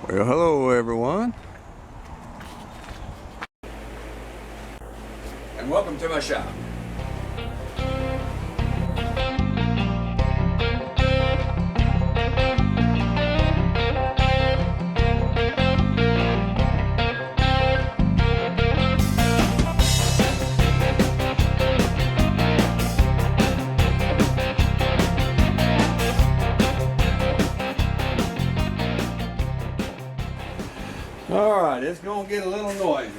Well, hello everyone, and welcome to my shop. All right, it's gonna get a little noisy.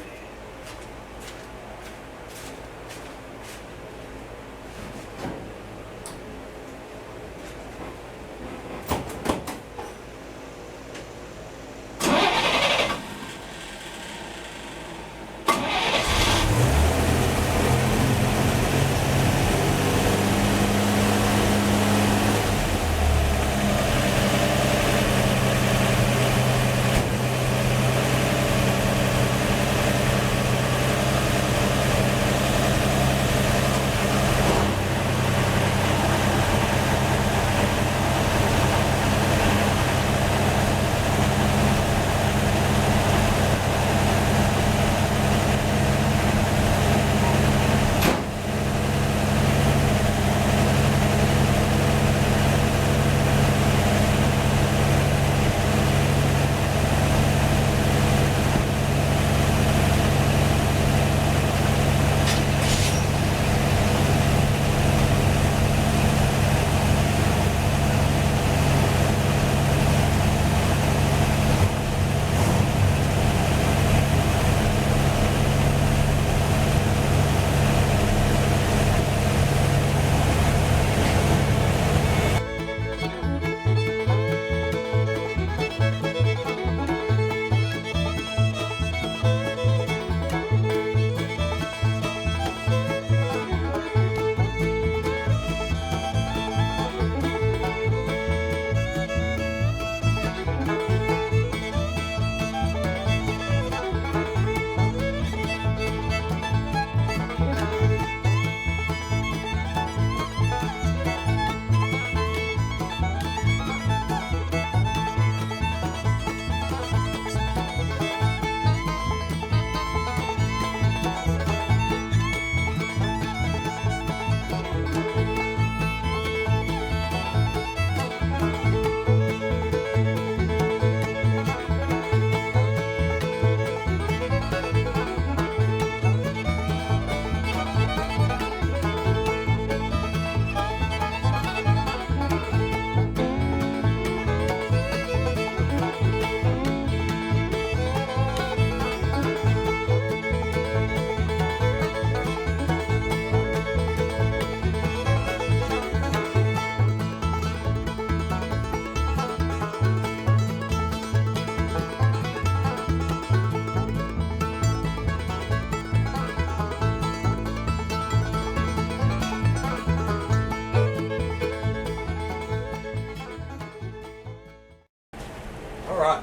All right.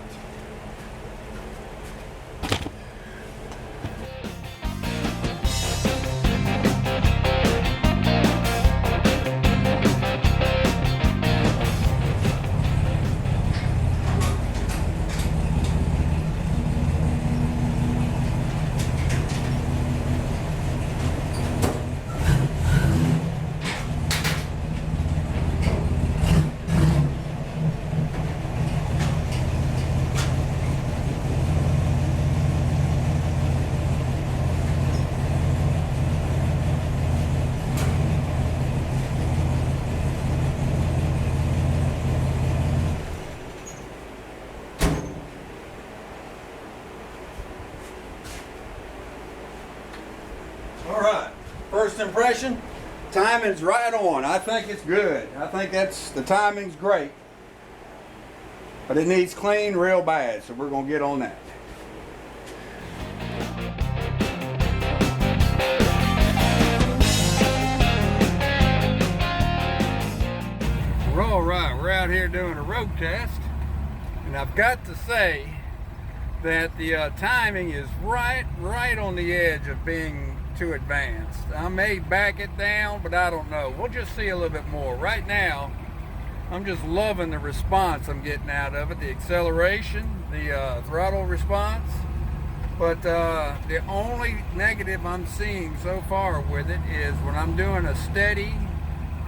All right, first impression, timing's right on. I think it's good. I think the timing's great. But it needs clean real bad, so we're gonna get on that. Well, all right, we're out here doing a road test, and I've got to say that the timing is right on the edge of being too advanced. I may back it down, but I don't know. We'll just see a little bit more. Right now, I'm just loving the response I'm getting out of it, the acceleration, the throttle response. But the only negative I'm seeing so far with it is when I'm doing a steady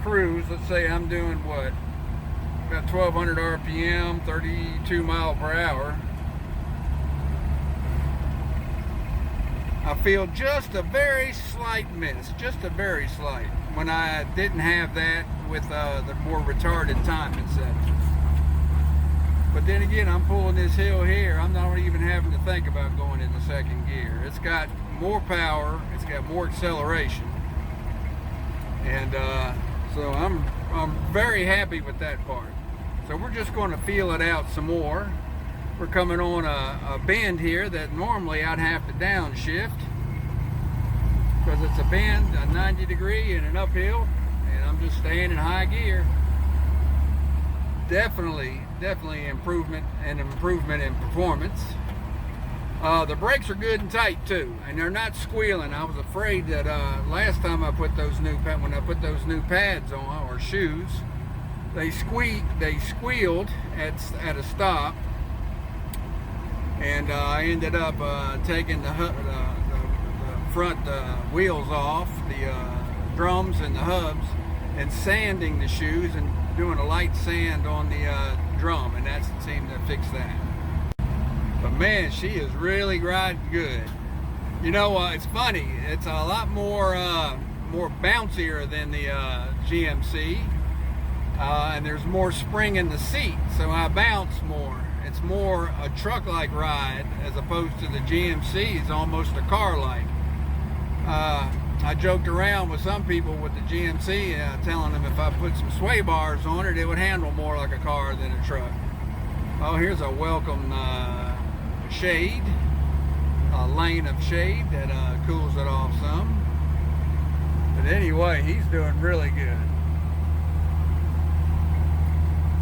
cruise, let's say I'm doing what, about 1200 RPM, 32 mile per hour, I feel just a very slight miss, just a very slight, when I didn't have that with the more retarded timing setting. But then again, I'm pulling this hill here, I'm not even having to think about going into second gear. It's got more power, it's got more acceleration, and so I'm very happy with that part. So we're just going to feel it out some more. We're coming on a bend here that normally I'd have to downshift because it's a bend, a 90 degree and an uphill, and I'm just staying in high gear. Definitely improvement in performance. The brakes are good and tight too, and they're not squealing. I was afraid that last time I put those new pads on, or shoes, they squealed at a stop, and I ended up taking the front wheels off, the drums and the hubs, and sanding the shoes and doing a light sand on the drum, and that seemed to fix that. But man, she is really riding good. You know, it's funny, it's a lot more bouncier than the GMC, and there's more spring in the seat, so I bounce more. It's more a truck-like ride as opposed to the GMC. It's almost a car-like. I joked around with some people with the GMC, telling them if I put some sway bars on it, it would handle more like a car than a truck. Oh, here's a welcome shade, a lane of shade that cools it off some. But anyway, he's doing really good.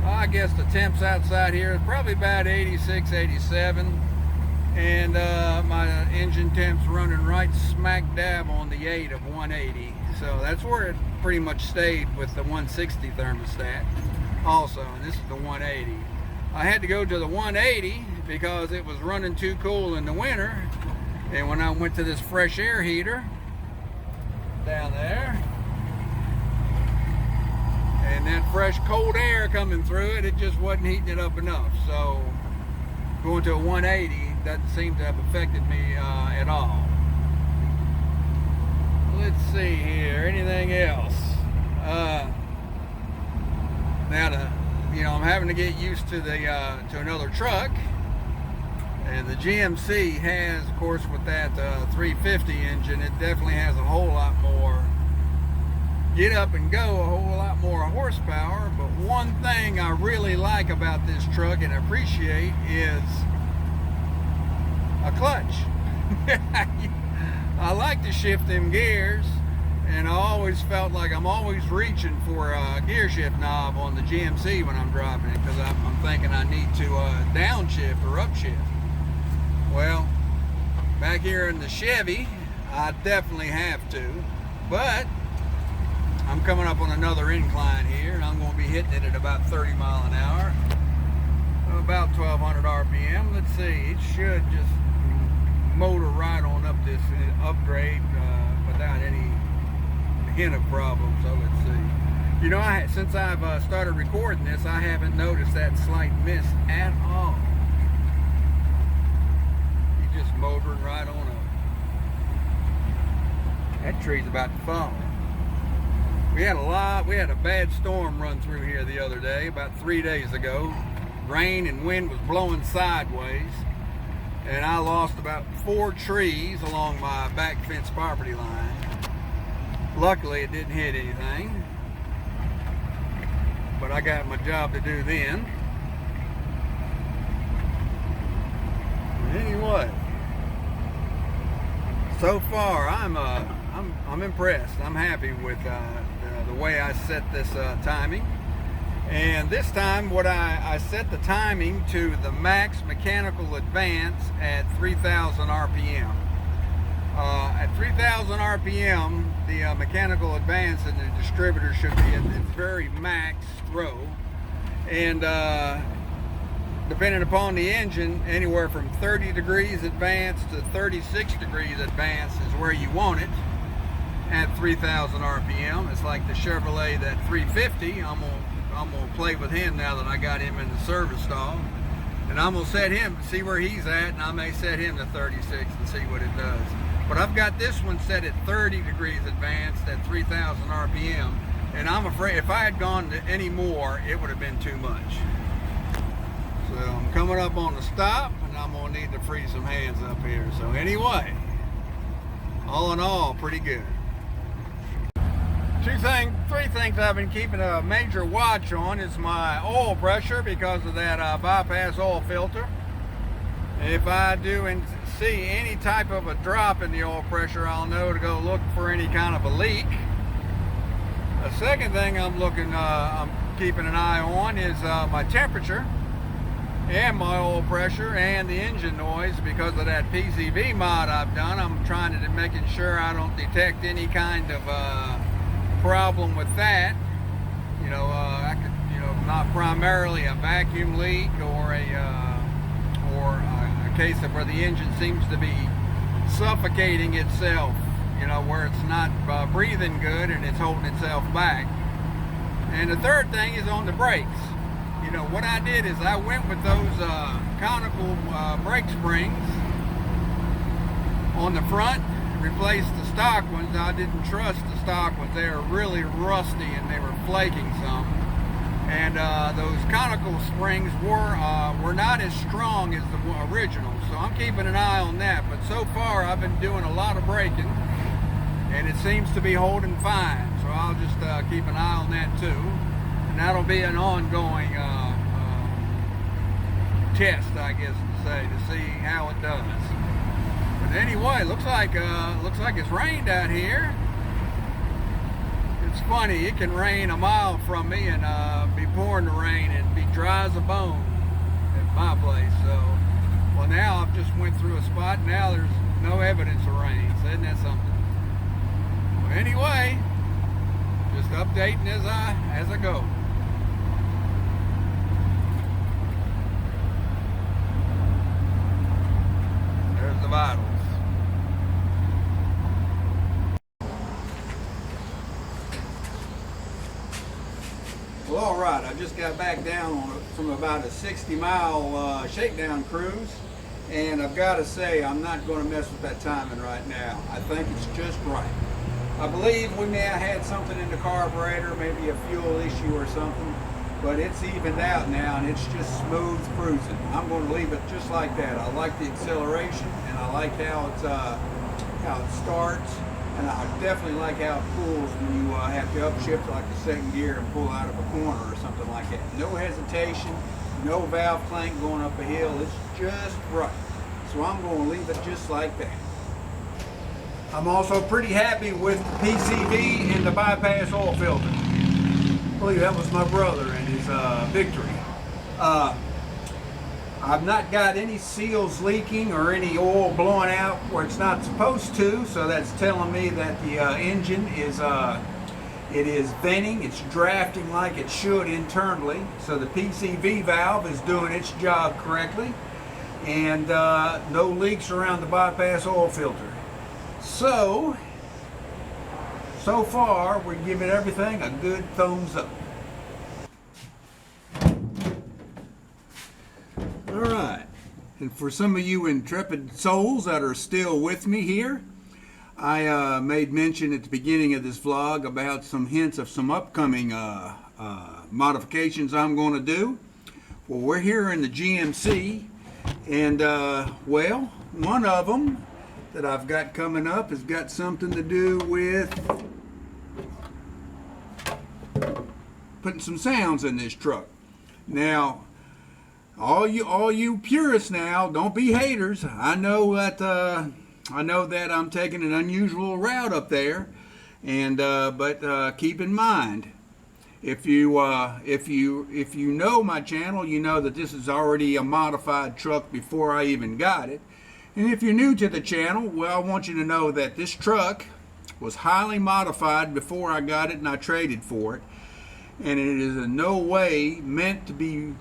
I guess the temps outside here is probably about 86, 87. And my engine temp's running right smack dab on the 8 of 180. So that's where it pretty much stayed with the 160 thermostat also. And this is the 180. I had to go to the 180 because it was running too cool in the winter. And when I went to this fresh air heater down there, and that fresh cold air coming through it, it just wasn't heating it up enough. So going to a 180 doesn't seem to have affected me at all. Let's see here, anything else? Now, I'm having to get used to the to another truck, and the GMC has, of course, with that 350 engine, it definitely has a whole lot more get up and go, a whole lot more horsepower. But one thing I really like about this truck and appreciate is a clutch. I like to shift them gears, and I always felt like I'm always reaching for a gear shift knob on the GMC when I'm driving it, because I'm thinking I need to downshift or upshift. Well, back here in the Chevy, I definitely have to, but I'm coming up on another incline here, and I'm going to be hitting it at about 30 mile an hour, about 1200 RPM. Let's see, it should just motor right on up this upgrade without any hint of problem. So let's see. You know, since I've started recording this, I haven't noticed that slight miss at all. He's just motoring right on up. That tree's about to fall. We had a bad storm run through here the other day, about 3 days ago. Rain and wind was blowing sideways, and I lost about 4 trees along my back fence property line. Luckily, it didn't hit anything, but I got my job to do then. But anyway, so far I'm impressed. I'm happy with the way I set this timing. And this time, I set the timing to the max mechanical advance at 3,000 RPM. At 3,000 RPM, the mechanical advance in the distributor should be at its very max throw. and depending upon the engine, anywhere from 30 degrees advanced to 36 degrees advanced is where you want it at 3,000 RPM. It's like the Chevrolet, that 350. I'm gonna play with him now that I got him in the service stall, and I'm gonna set him to see where he's at, and I may set him to 36 and see what it does. But I've got this one set at 30 degrees advanced at 3,000 RPM, and I'm afraid if I had gone to any more, it would have been too much. So I'm coming up on the stop, and I'm gonna need to free some hands up here. So anyway, all in all, pretty good. Three things I've been keeping a major watch on is my oil pressure, because of that bypass oil filter. If I do and see any type of a drop in the oil pressure, I'll know to go look for any kind of a leak. The second thing I'm keeping an eye on is my temperature and my oil pressure and the engine noise. Because of that PCV mod I've done, I'm trying to making sure I don't detect any kind of problem with that. Not primarily a vacuum leak or a case of where the engine seems to be suffocating itself, where it's not breathing good and it's holding itself back. And the third thing is on the brakes. What I did is I went with those conical brake springs on the front, replaced the stock ones. I didn't trust the stock ones. They were really rusty and they were flaking some. And those conical springs were not as strong as the original, so I'm keeping an eye on that. But so far I've been doing a lot of braking, and it seems to be holding fine. So I'll just keep an eye on that too, and that'll be an ongoing test, I guess to say, to see how it does. But anyway, looks like it's rained out here. It's funny, it can rain a mile from me and be pouring the rain and be dry as a bone at my place. So, well, now I've just went through a spot. Now there's no evidence of rain. So isn't that something? Well, anyway, just updating as I go. There's the vitals. Well, all right, I just got back down from about a 60-mile shakedown cruise, and I've got to say, I'm not going to mess with that timing right now. I think it's just right. I believe we may have had something in the carburetor, maybe a fuel issue or something, but it's evened out now, and it's just smooth cruising. I'm going to leave it just like that. I like the acceleration, and I like how it starts. And I definitely like how it pulls when you have to upshift like the second gear and pull out of a corner or something like that. No hesitation, no valve clank going up a hill. It's just right. So I'm going to leave it just like that. I'm also pretty happy with the PCV and the bypass oil filter. I believe that was my brother and his Victory. I've not got any seals leaking or any oil blowing out where it's not supposed to, so that's telling me that the engine is venting, it's drafting like it should internally, so the PCV valve is doing its job correctly, and no leaks around the bypass oil filter. So far we're giving everything a good thumbs up. Alright, and for some of you intrepid souls that are still with me here, I made mention at the beginning of this vlog about some hints of some upcoming modifications I'm going to do. Well, we're here in the GMC, and well, one of them that I've got coming up has got something to do with putting some sounds in this truck. Now, all you purists now, don't be haters. I know that I'm taking an unusual route up there, and but keep in mind, if you know my channel, you know that this is already a modified truck before I even got it. And if you're new to the channel, well, I want you to know that this truck was highly modified before I got it and I traded for it. and it is in no way meant to be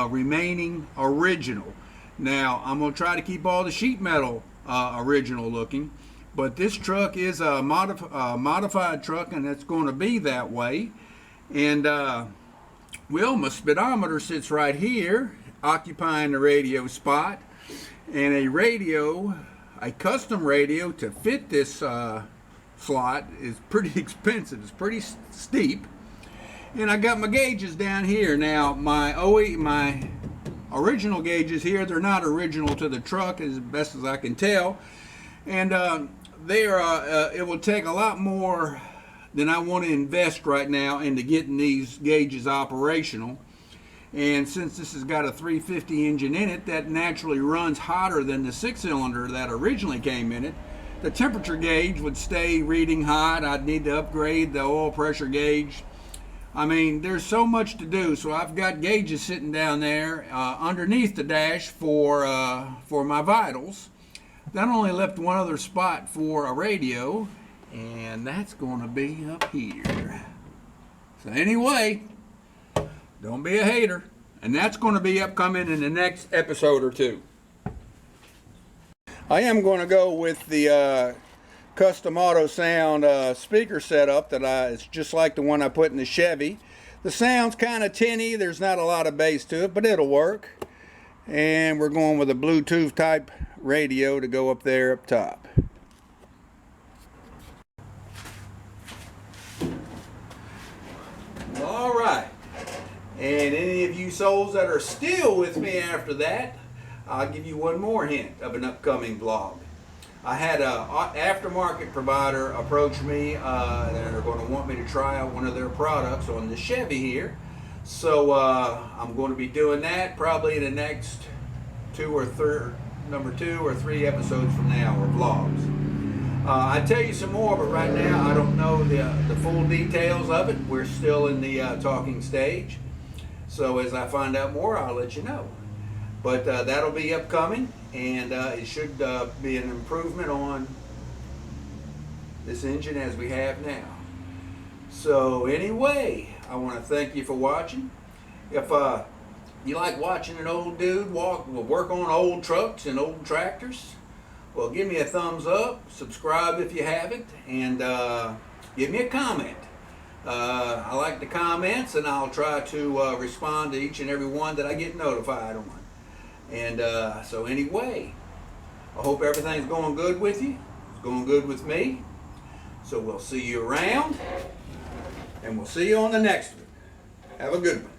remaining original. Now, I'm going to try to keep all the sheet metal original looking, but this truck is a modified truck, and it's going to be that way. And well, my speedometer sits right here, occupying the radio spot, and a custom radio to fit this slot is pretty expensive. It's pretty steep. And I got my gauges down here. Now, my original gauges here, they're not original to the truck as best as I can tell. And it will take a lot more than I want to invest right now into getting these gauges operational. And since this has got a 350 engine in it, that naturally runs hotter than the 6-cylinder that originally came in it. The temperature gauge would stay reading hot. I'd need to upgrade the oil pressure gauge. I mean, there's so much to do. So I've got gauges sitting down there underneath the dash for my vitals. That only left one other spot for a radio, and that's going to be up here. So anyway, don't be a hater. And that's going to be upcoming in the next episode or two. I am going to go with the custom auto sound speaker setup it's just like the one I put in the Chevy. The sound's kind of tinny. There's not a lot of bass to it, but it'll work. And we're going with a Bluetooth type radio to go up there up top. All right. And any of you souls that are still with me after that, I'll give you one more hint of an upcoming vlog. I had an aftermarket provider approach me that are going to want me to try out one of their products on the Chevy here. So I'm going to be doing that probably in the next number 2 or 3 episodes from now, or vlogs. I'd tell you some more, but right now I don't know the full details of it. We're still in the talking stage. So as I find out more, I'll let you know. But that'll be upcoming, and it should be an improvement on this engine as we have now. So anyway, I want to thank you for watching. If you like watching an old dude work on old trucks and old tractors, well, give me a thumbs up, subscribe if you haven't, and give me a comment. I like the comments, and I'll try to respond to each and every one that I get notified on. And so anyway, I hope everything's going good with you. It's going good with me. So we'll see you around, and we'll see you on the next one. Have a good one.